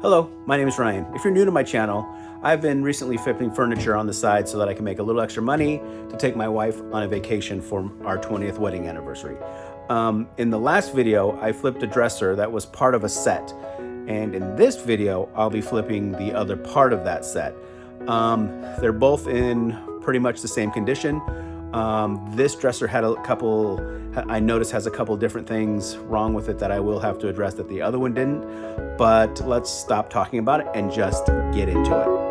Hello, my name is Ryan. If you're new to my channel, I've been recently flipping furniture on the side so that I can make a little extra money to take my wife on a vacation for our 20th wedding anniversary. In the last video, I flipped a dresser that was part of a set. And in this video, I'll be flipping the other part of that set. They're both in pretty much the same condition. This dresser had I noticed has a couple different things wrong with it that I will have to address that the other one didn't. But let's stop talking about it and just get into it.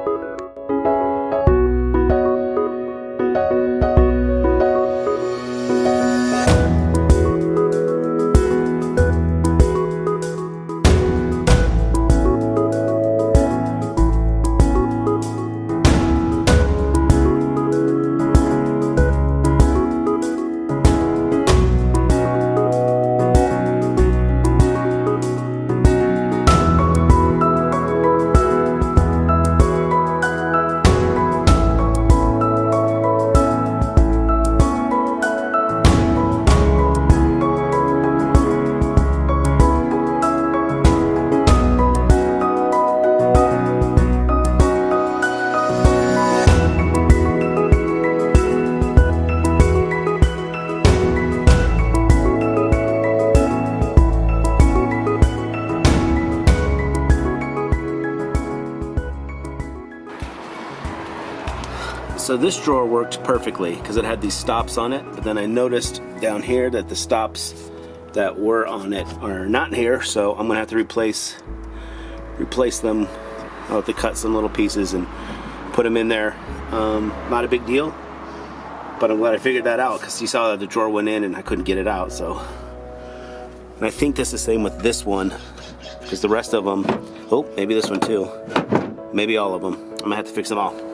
So this drawer worked perfectly because it had these stops on it, but then I noticed down here that the stops that were on it are not here, so I'm gonna have to replace them. I'll have to cut some little pieces and put them in there. Not a big deal, but I'm glad I figured that out because you saw that the drawer went in and I couldn't get it out. So, and I think this is the same with this one because the rest of them, oh, maybe this one too, maybe all of them. I'm gonna have to fix them all.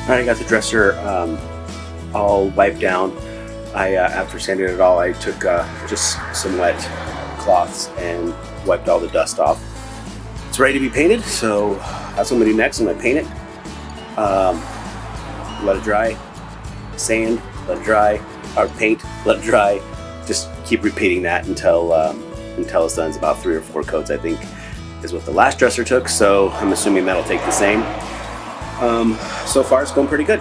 All right, I got the dresser all wiped down. After sanding it all, I took just some wet cloths and wiped all the dust off. It's ready to be painted, so that's what I'm gonna do next. I'm gonna paint it, let it dry, sand, let it dry, or paint, let it dry. Just keep repeating that until it's done. It's about 3 or 4 coats, I think, is what the last dresser took. So I'm assuming that'll take the same. So far, it's going pretty good.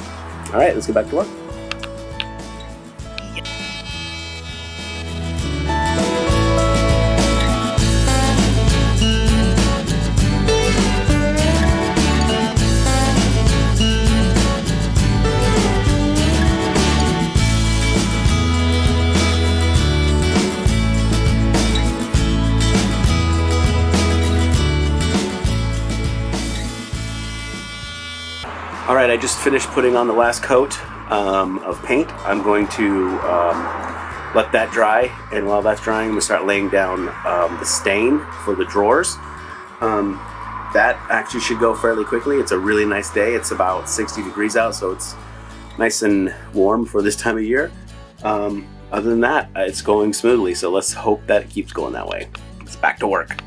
All right, let's get back to work. All right, I just finished putting on the last coat of paint. I'm going to let that dry, and while that's drying, I'm going to start laying down the stain for the drawers. That actually should go fairly quickly. It's a really nice day. It's about 60 degrees out, so it's nice and warm for this time of year. Other than that, it's going smoothly, so let's hope that it keeps going that way. It's back to work.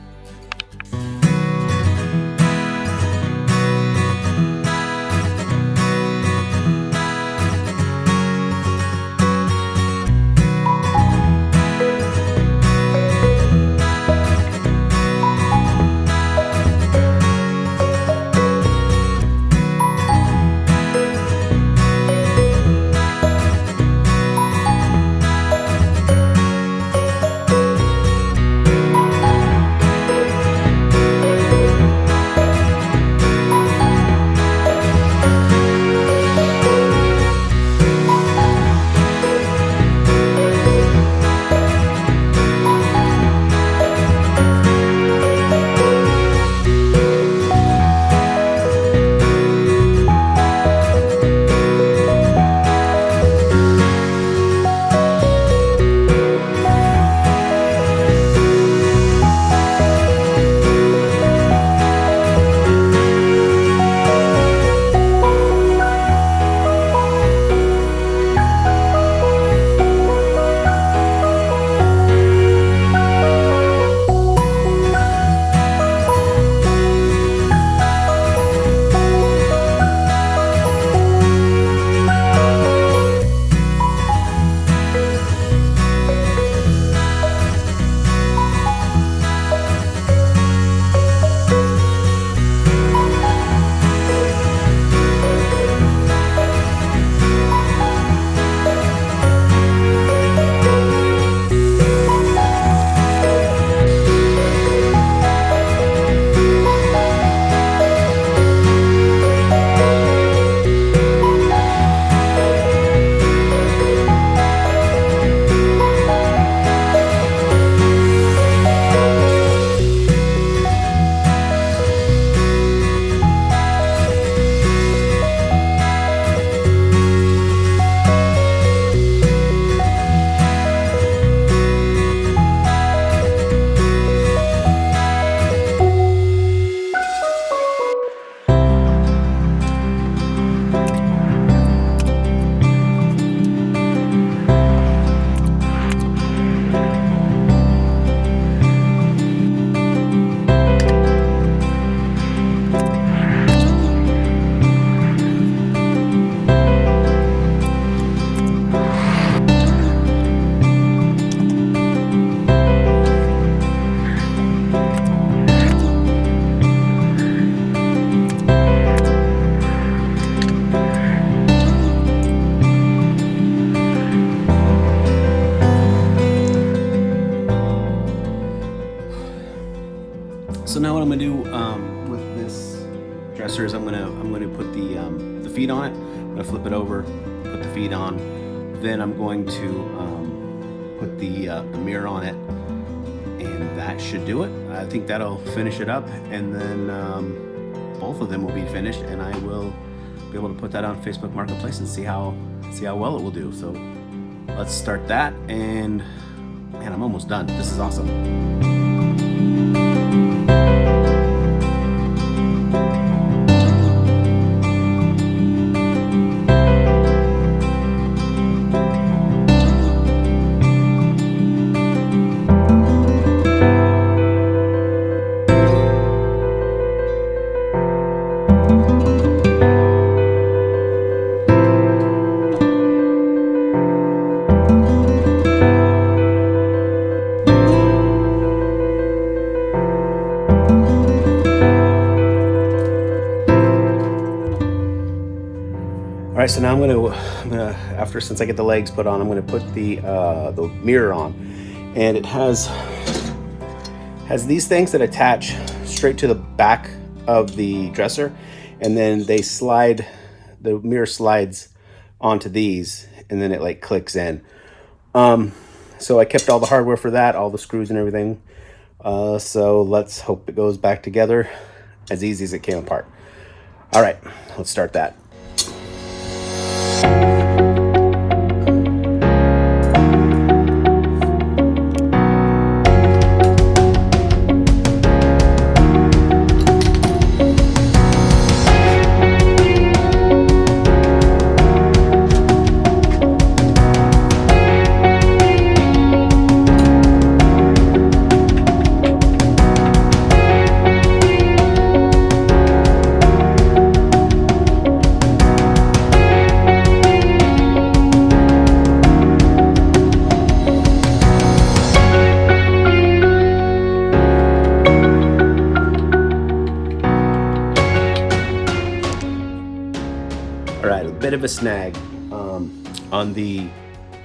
So now what I'm gonna do with this dresser is I'm gonna put the feet on it. I'm gonna flip it over, put the feet on. Then I'm going to put the mirror on it, and that should do it. I think that'll finish it up, and then both of them will be finished, and I will be able to put that on Facebook Marketplace and see how well it will do. So let's start that, and man, I'm almost done. This is awesome. right, so now I'm gonna after, since I get the legs put on, I'm gonna put the mirror on, and it has these things that attach straight to the back of the dresser, and then they slide, the mirror slides onto these, and then it like clicks in. So I kept all the hardware for that, all the screws and everything. So let's hope it goes back together as easy as it came apart. All right, let's start that. All right, a bit of a snag on the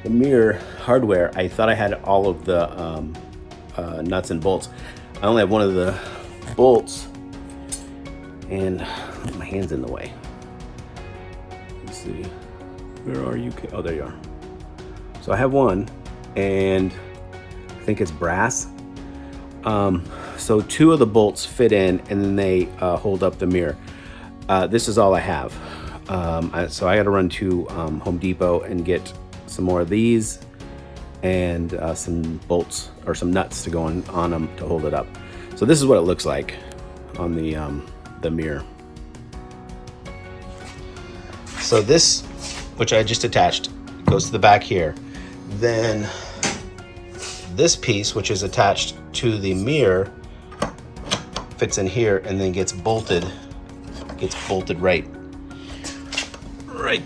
mirror hardware. I thought I had all of the nuts and bolts. I only have one of the bolts, and my hand's in the way. Let's see, where are you? Oh, there you are. So I have one, and I think it's brass. So two of the bolts fit in, and then they hold up the mirror. This is all I have. So I got to run to Home Depot and get some more of these, and some bolts or some nuts to go on them to hold it up. So this is what it looks like on the mirror. So this, which I just attached, goes to the back here. Then this piece, which is attached to the mirror, fits in here and then gets bolted right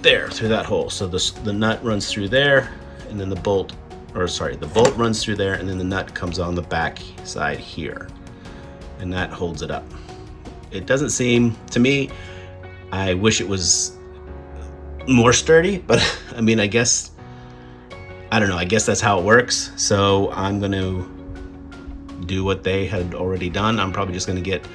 there through that hole. So the nut runs through there, and then the bolt runs through there, and then the nut comes on the back side here, and that holds it up. It doesn't seem, to me, I wish it was more sturdy, but I mean, I guess, I don't know, I guess that's how it works. So I'm gonna do what they had already done. I'm probably just gonna get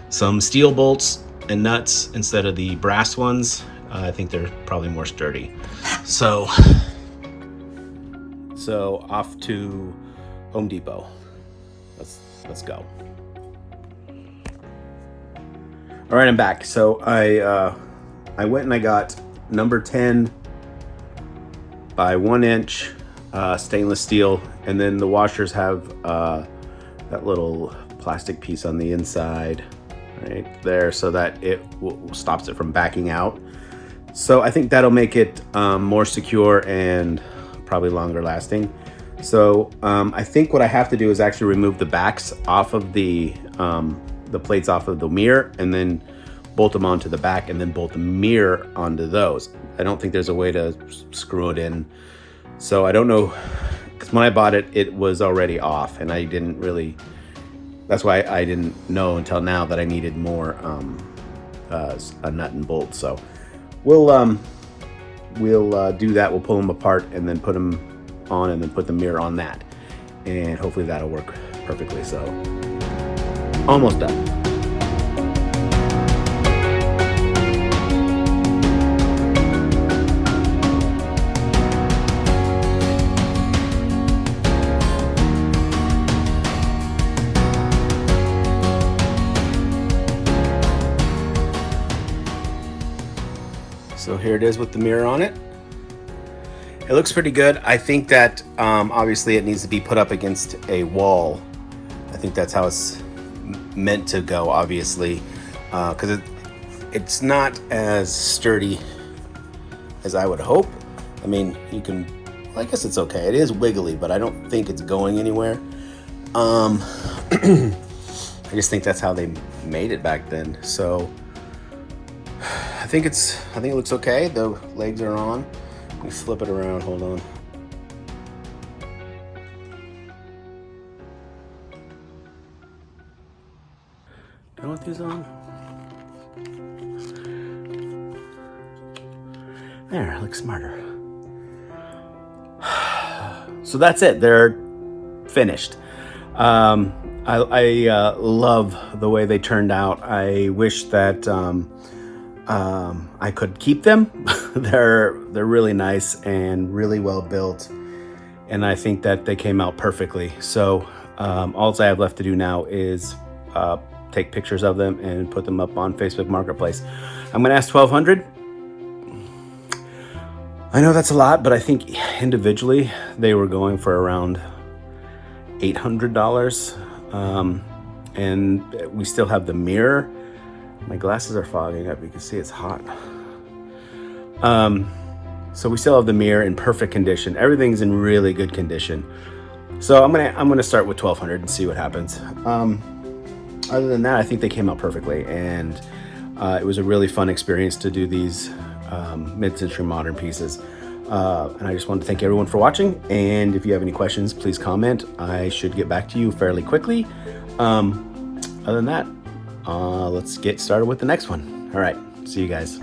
some steel bolts and nuts instead of the brass ones. I think they're probably more sturdy. So off to Home Depot. Let's go. All right, I'm back. So I went and I got number 10 by 1 inch stainless steel, and then the washers have that little plastic piece on the inside right there, so that it stops it from backing out. So I think that'll make it more secure and probably longer lasting. So I think what I have to do is actually remove the backs off of the plates off of the mirror, and then bolt them onto the back, and then bolt the mirror onto those. I don't think there's a way to screw it in. So I don't know, because when I bought it, it was already off, and I didn't really, that's why I didn't know until now that I needed more a nut and bolt. So we'll do that. We'll pull them apart and then put them on, and then put the mirror on that, and hopefully that'll work perfectly. So almost done. So here it is with the mirror on it. It looks pretty good. I think that obviously it needs to be put up against a wall. I think that's how it's meant to go, obviously, because it's not as sturdy as I would hope. I mean, you can, well, I guess it's okay. It is wiggly, but I don't think it's going anywhere. I just think that's how they made it back then. So I think it looks okay. The legs are on. Let me flip it around, hold on. Do I want these on? There, I look smarter. So that's it. They're finished. I love the way they turned out. I wish that I could keep them. They're really nice and really well built, and I think that they came out perfectly. So all I have left to do now is take pictures of them and put them up on Facebook Marketplace. I'm gonna ask $1,200. I know that's a lot, but I think individually they were going for around $800. And we still have the mirror. My glasses are fogging up. You can see it's hot. So we still have the mirror in perfect condition. Everything's in really good condition. So I'm gonna start with $1,200 and see what happens. Other than that, I think they came out perfectly, and it was a really fun experience to do these mid-century modern pieces. And I just wanted to thank everyone for watching. And if you have any questions, please comment. I should get back to you fairly quickly. Other than that, let's get started with the next one. All right, see you guys.